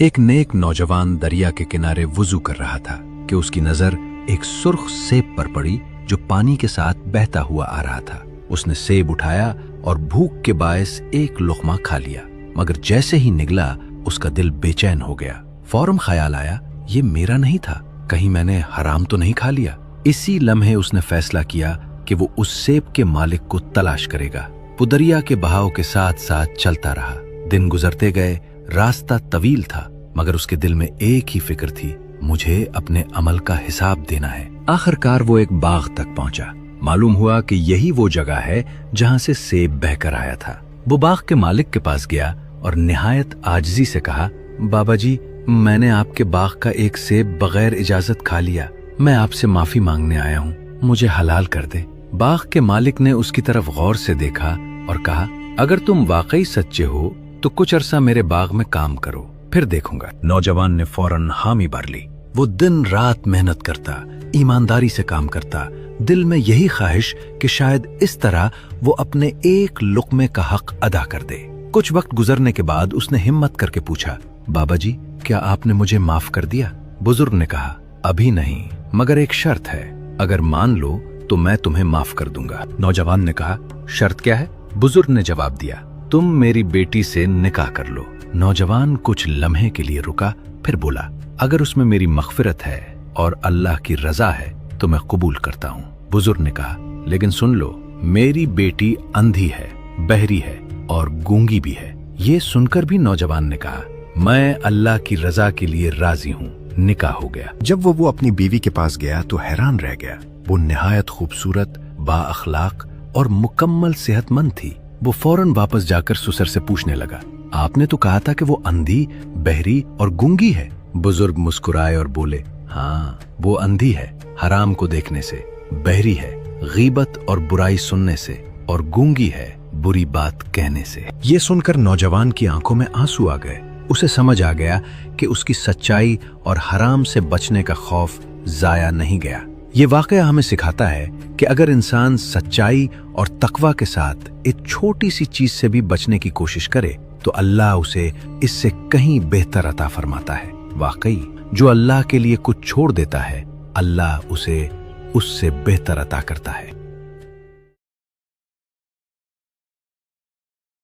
ایک نیک نوجوان دریا کے کنارے وضو کر رہا تھا کہ اس کی نظر ایک سرخ سیب پر پڑی جو پانی کے ساتھ بہتا ہوا آ رہا تھا۔ اس نے سیب اٹھایا اور بھوک کے باعث ایک لقمہ کھا لیا، مگر جیسے ہی نگلا اس کا دل بے چین ہو گیا۔ فوراً خیال آیا، یہ میرا نہیں تھا، کہیں میں نے حرام تو نہیں کھا لیا۔ اسی لمحے اس نے فیصلہ کیا کہ وہ اس سیب کے مالک کو تلاش کرے گا۔ وہ دریا کے بہاؤ کے ساتھ ساتھ چلتا رہا۔ دن گزرتے گئے، راستہ طویل تھا، مگر اس کے دل میں ایک ہی فکر تھی، مجھے اپنے عمل کا حساب دینا ہے۔ آخر کار وہ ایک باغ تک پہنچا۔ معلوم ہوا کہ یہی وہ جگہ ہے جہاں سے سیب بہہ کر آیا تھا۔ وہ باغ کے مالک کے پاس گیا اور نہایت عاجزی سے کہا، بابا جی، میں نے آپ کے باغ کا ایک سیب بغیر اجازت کھا لیا، میں آپ سے معافی مانگنے آیا ہوں، مجھے حلال کر دے۔ باغ کے مالک نے اس کی طرف غور سے دیکھا اور کہا، اگر تم واقعی سچے ہو تو کچھ عرصہ میرے باغ میں کام کرو، پھر دیکھوں گا۔ نوجوان نے فوراً حامی بھر لی۔ وہ دن رات محنت کرتا، ایمانداری سے کام کرتا، دل میں یہی خواہش کہ شاید اس طرح وہ اپنے ایک لقمے کا حق ادا کر دے۔ کچھ وقت گزرنے کے بعد اس نے ہمت کر کے پوچھا، بابا جی، کیا آپ نے مجھے معاف کر دیا؟ بزرگ نے کہا، ابھی نہیں، مگر ایک شرط ہے، اگر مان لو تو میں تمہیں معاف کر دوں گا۔ نوجوان نے کہا، شرط کیا ہے؟ بزرگ نے جواب دیا، تم میری بیٹی سے نکاح کر لو۔ نوجوان کچھ لمحے کے لیے رکا، پھر بولا، اگر اس میں میری مغفرت ہے اور اللہ کی رضا ہے تو میں قبول کرتا ہوں۔ بزرگ نے کہا، لیکن سن لو، میری بیٹی اندھی ہے، بہری ہے اور گونگی بھی ہے۔ یہ سن کر بھی نوجوان نے کہا، میں اللہ کی رضا کے لیے راضی ہوں۔ نکاح ہو گیا۔ جب وہ اپنی بیوی کے پاس گیا تو حیران رہ گیا۔ وہ نہایت خوبصورت، با اخلاق اور مکمل صحت مند تھی۔ وہ فوراً واپس جا کر سسر سے پوچھنے لگا، آپ نے تو کہا تھا کہ وہ اندھی، بہری اور گونگی ہے۔ بزرگ مسکرائے اور بولے، ہاں، وہ اندھی ہے حرام کو دیکھنے سے، بہری ہے غیبت اور برائی سننے سے، اور گونگی ہے بری بات کہنے سے۔ یہ سن کر نوجوان کی آنکھوں میں آنسو آ گئے۔ اسے سمجھ آ گیا کہ اس کی سچائی اور حرام سے بچنے کا خوف ضائع نہیں گیا۔ یہ واقعہ ہمیں سکھاتا ہے کہ اگر انسان سچائی اور تقوی کے ساتھ ایک چھوٹی سی چیز سے بھی بچنے کی کوشش کرے تو اللہ اسے اس سے کہیں بہتر عطا فرماتا ہے۔ واقعی جو اللہ کے لیے کچھ چھوڑ دیتا ہے، اللہ اسے اس سے بہتر عطا کرتا ہے۔